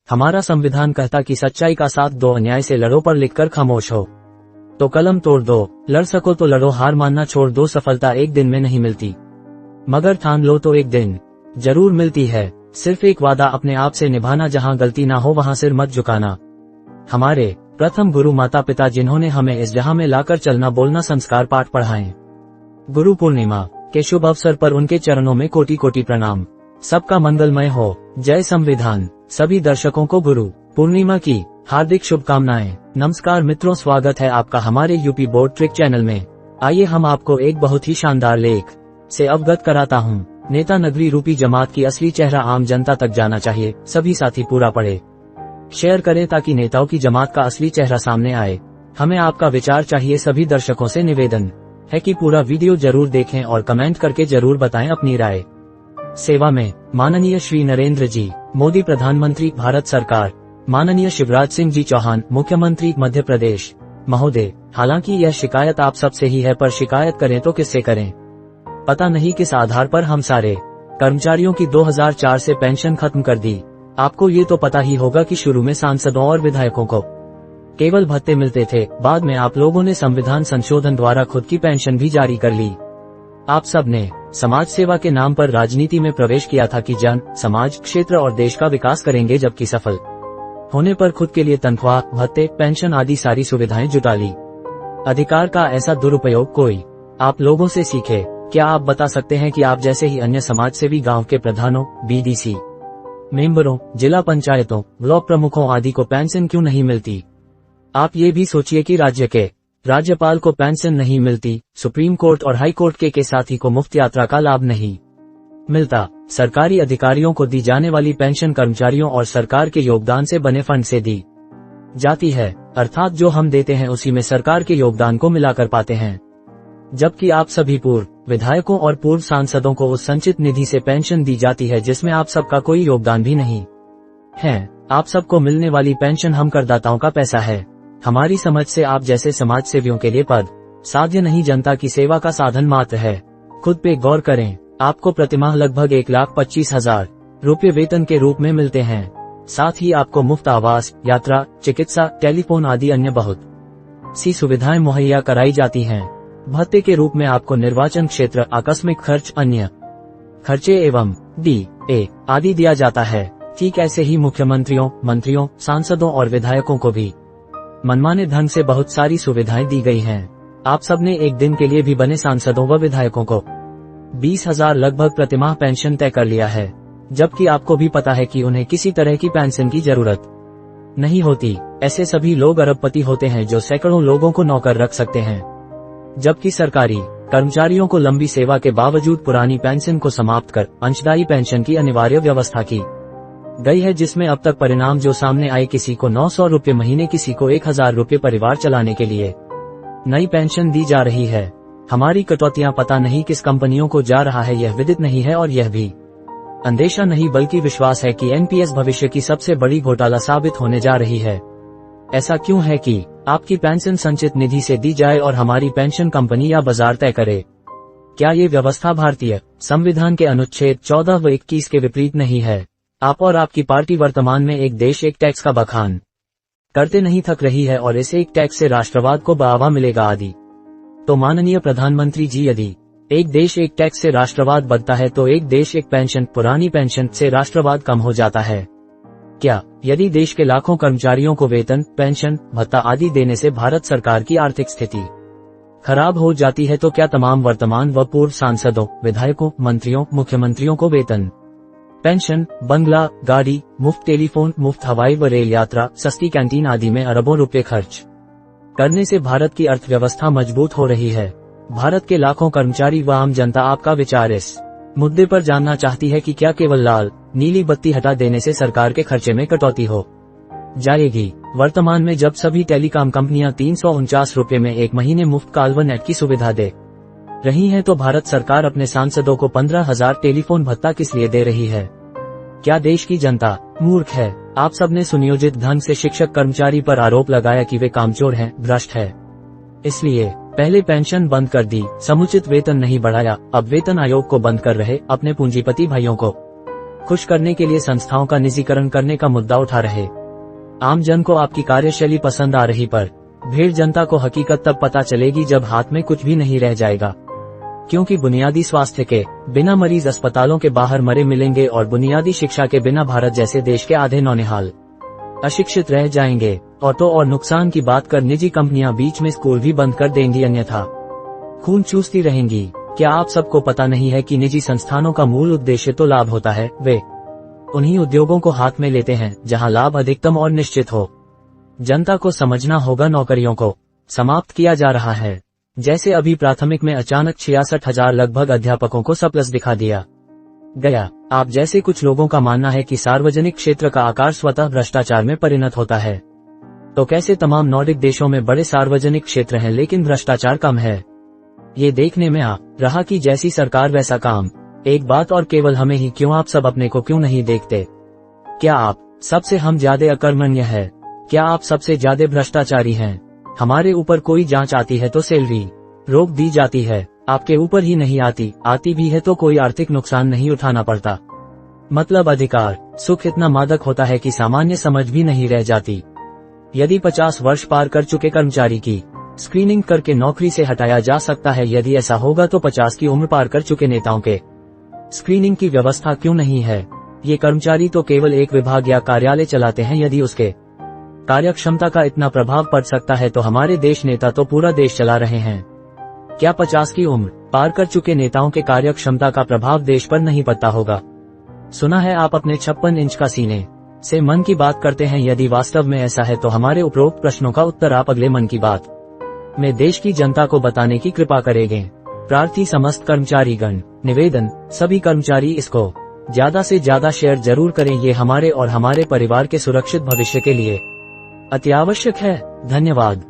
हमारा संविधान कहता कि सच्चाई का साथ दो, अन्याय से लड़ो पर लिखकर खामोश हो तो कलम तोड़ दो, लड़ सको तो लड़ो, हार मानना छोड़ दो। सफलता एक दिन में नहीं मिलती, मगर ठान लो तो एक दिन जरूर मिलती है। सिर्फ एक वादा अपने आप से निभाना, जहां गलती ना हो वहां सिर मत झुकाना। हमारे प्रथम गुरु माता पिता, जिन्होंने हमें इस जहां में लाकर चलना बोलना संस्कार पाठ पढ़ाएं। गुरु पूर्णिमा के शुभ अवसर पर उनके चरणों में कोटि कोटि प्रणाम। सबका मंगलमय हो। जय संविधान। सभी दर्शकों को गुरु पूर्णिमा की हार्दिक शुभकामनाएं। नमस्कार मित्रों, स्वागत है आपका हमारे यूपी बोर्ड ट्रिक चैनल में। आइए हम आपको एक बहुत ही शानदार लेख से अवगत कराता हूं। नेता नगरी रूपी जमात की असली चेहरा आम जनता तक जाना चाहिए। सभी साथी पूरा पढ़े, शेयर करें ताकि नेताओं की जमात का असली चेहरा सामने आए। हमें आपका विचार चाहिए। सभी दर्शकों से निवेदन है कि पूरा वीडियो जरूर देखें और कमेंट करके जरूर बताएं अपनी राय। सेवा में माननीय श्री नरेंद्र जी मोदी प्रधानमंत्री भारत सरकार, माननीय शिवराज सिंह जी चौहान मुख्यमंत्री मध्य प्रदेश महोदय। हालांकि यह शिकायत आप सबसे ही है, पर शिकायत करें तो किससे करें, पता नहीं किस आधार पर हम सारे कर्मचारियों की 2004 से पेंशन खत्म कर दी। आपको ये तो पता ही होगा कि शुरू में सांसदों और विधायकों को केवल भत्ते मिलते थे। बाद में आप लोगों ने संविधान संशोधन द्वारा खुद की पेंशन भी जारी कर ली। आप सब ने समाज सेवा के नाम पर राजनीति में प्रवेश किया था कि जन, समाज, क्षेत्र और देश का विकास करेंगे, जबकि सफल होने पर खुद के लिए तनख्वाह, भत्ते, पेंशन आदि सारी सुविधाएं जुटा ली। अधिकार का ऐसा दुरुपयोग कोई आप लोगों से सीखे। क्या आप बता सकते हैं कि आप जैसे ही अन्य समाज सेवी गाँव के प्रधानों, BDC मेंबरों, जिला पंचायतों, ब्लॉक प्रमुखों आदि को पेंशन क्यों नहीं मिलती? आप ये भी सोचिए कि राज्य के राज्यपाल को पेंशन नहीं मिलती, सुप्रीम कोर्ट और हाई कोर्ट के साथी को मुफ्त यात्रा का लाभ नहीं मिलता। सरकारी अधिकारियों को दी जाने वाली पेंशन कर्मचारियों और सरकार के योगदान से बने फंड से दी जाती है, अर्थात जो हम देते हैं उसी में सरकार के योगदान को मिलाकर पाते हैं। जबकि आप सभी पूर्व विधायकों और पूर्व सांसदों को उस संचित निधि से पेंशन दी जाती है जिसमें आप सबका कोई योगदान भी नहीं है। आप सबको मिलने वाली पेंशन हम करदाताओं का पैसा है। हमारी समझ से आप जैसे समाज सेवियों के लिए पद साध्य नहीं, जनता की सेवा का साधन मात्र है। खुद पे गौर करें। आपको प्रतिमाह लगभग 1,25,000 रुपये वेतन के रूप में मिलते हैं। साथ ही आपको मुफ्त आवास, यात्रा, चिकित्सा, टेलीफोन आदि अन्य बहुत सी सुविधाएं मुहैया कराई जाती हैं। भत्ते के रूप में आपको निर्वाचन क्षेत्र, आकस्मिक खर्च, अन्य खर्चे एवं DA आदि दिया जाता है। ठीक ऐसे ही मुख्यमंत्रियों, मंत्रियों, सांसदों और विधायकों को भी मनमाने ढंग से बहुत सारी सुविधाएं दी गई हैं। आप सबने एक दिन के लिए भी बने सांसदों व विधायकों को 20,000 लगभग प्रतिमाह पेंशन तय कर लिया है, जबकि आपको भी पता है कि उन्हें किसी तरह की पेंशन की जरूरत नहीं होती। ऐसे सभी लोग अरबपति होते हैं जो सैकड़ों लोगों को नौकर रख सकते हैं, जबकि सरकारी कर्मचारियों को लंबी सेवा के बावजूद पुरानी पेंशन को समाप्त कर अंशदायी पेंशन की अनिवार्य व्यवस्था की गई है, जिसमें अब तक परिणाम जो सामने आए, किसी को 900 रुपये महीने, किसी को 1,000 रुपये परिवार चलाने के लिए नई पेंशन दी जा रही है। हमारी कटौतियां पता नहीं किस कंपनियों को जा रहा है, यह विदित नहीं है, और यह भी अंदेशा नहीं बल्कि विश्वास है कि NPS भविष्य की सबसे बड़ी घोटाला साबित होने जा रही है। ऐसा क्यों है कि आपकी पेंशन संचित निधि से दी जाए और हमारी पेंशन कंपनी या बाजार तय करे? क्या ये व्यवस्था भारतीय संविधान के अनुच्छेद 14 व 21 के विपरीत नहीं है? आप और आपकी पार्टी वर्तमान में एक देश एक टैक्स का बखान करते नहीं थक रही है, और इस एक टैक्स से राष्ट्रवाद को बढ़ावा मिलेगा आदि। तो माननीय प्रधानमंत्री जी, यदि एक देश एक टैक्स से राष्ट्रवाद बढ़ता है तो एक देश एक पेंशन, पुरानी पेंशन से राष्ट्रवाद कम हो जाता है क्या? यदि देश के लाखों कर्मचारियों को वेतन, पेंशन, भत्ता आदि देने से भारत सरकार की आर्थिक स्थिति खराब हो जाती है तो क्या तमाम वर्तमान व पूर्व सांसदों, विधायकों, मंत्रियों, मुख्यमंत्रियों को वेतन, पेंशन, बंगला, गाड़ी, मुफ्त टेलीफोन, मुफ्त हवाई व रेल यात्रा, सस्ती कैंटीन आदि में अरबों रुपए खर्च करने से भारत की अर्थव्यवस्था मजबूत हो रही है? भारत के लाखों कर्मचारी व आम जनता आपका विचार इस मुद्दे पर जानना चाहती है कि क्या केवल लाल नीली बत्ती हटा देने से सरकार के खर्चे में कटौती हो जाएगी? वर्तमान में जब सभी टेलीकॉम कंपनियां 349 रुपये में एक महीने मुफ्त कॉल व नेट की सुविधा दे रही हैं, तो भारत सरकार अपने सांसदों को 15,000 टेलीफोन भत्ता किस लिए दे रही है? क्या देश की जनता मूर्ख है? आप सबने सुनियोजित ढंग से शिक्षक कर्मचारी पर आरोप लगाया कि वे कामचोर हैं, भ्रष्ट है, इसलिए पहले पेंशन बंद कर दी, समुचित वेतन नहीं बढ़ाया, अब वेतन आयोग को बंद कर रहे, अपने पूंजीपति भाइयों को खुश करने के लिए संस्थाओं का निजीकरण करने का मुद्दा उठा रहे। आम जन को आपकी कार्यशैली पसंद आ रही, पर भीड़ जनता को हकीकत तब पता चलेगी जब हाथ में कुछ भी नहीं रह जाएगा। क्योंकि बुनियादी स्वास्थ्य के बिना मरीज अस्पतालों के बाहर मरे मिलेंगे और बुनियादी शिक्षा के बिना भारत जैसे देश के आधे नौनिहाल अशिक्षित रह जाएंगे। और तो और नुकसान की बात कर निजी कंपनियां बीच में स्कूल भी बंद कर देंगी, अन्यथा खून चूसती रहेंगी। क्या आप सबको पता नहीं है कि निजी संस्थानों का मूल उद्देश्य तो लाभ होता है? वे उन्हीं उद्योगों को हाथ में लेते हैं जहां लाभ अधिकतम और निश्चित हो। जनता को समझना होगा, नौकरियों को समाप्त किया जा रहा है। जैसे अभी प्राथमिक में अचानक 66,000 लगभग अध्यापकों को सरप्लस दिखा दिया गया। आप जैसे कुछ लोगों का मानना है कि सार्वजनिक क्षेत्र का आकार स्वतः भ्रष्टाचार में परिणत होता है, तो कैसे तमाम नॉर्डिक देशों में बड़े सार्वजनिक क्षेत्र हैं लेकिन भ्रष्टाचार कम है? ये देखने में आ रहा कि जैसी सरकार वैसा काम। एक बात और, केवल हमें ही क्यों, आप सब अपने को क्यों नहीं देखते? क्या आप सबसे हम ज्यादा अकर्मण्य है? क्या आप सबसे ज्यादा भ्रष्टाचारी हैं? हमारे ऊपर कोई जांच आती है तो सैलरी रोक दी जाती है, आपके ऊपर ही नहीं आती, आती भी है तो कोई आर्थिक नुकसान नहीं उठाना पड़ता। मतलब अधिकार सुख इतना मादक होता है कि सामान्य समझ भी नहीं रह जाती। यदि 50 वर्ष पार कर चुके कर्मचारी की स्क्रीनिंग करके नौकरी से हटाया जा सकता है, यदि ऐसा होगा तो 50 की उम्र पार कर चुके नेताओं के स्क्रीनिंग की व्यवस्था क्यों नहीं है? ये कर्मचारी तो केवल एक विभाग या कार्यालय चलाते हैं। यदि उसके कार्यक्षमता का इतना प्रभाव पड़ सकता है तो हमारे देश नेता तो पूरा देश चला रहे हैं। क्या 50 की उम्र पार कर चुके नेताओं के कार्यक्षमता का प्रभाव देश पर नहीं पड़ता होगा? सुना है आप अपने 56 इंच का सीने से मन की बात करते हैं। यदि वास्तव में ऐसा है तो हमारे उपरोक्त प्रश्नों का उत्तर आप अगले मन की बात में देश की जनता को बताने की कृपा करेंगे। प्रार्थी समस्त कर्मचारीगण, निवेदन, सभी कर्मचारी इसको ज्यादा से ज्यादा शेयर जरूर करें। ये हमारे और हमारे परिवार के सुरक्षित भविष्य के लिए अति आवश्यक है। धन्यवाद।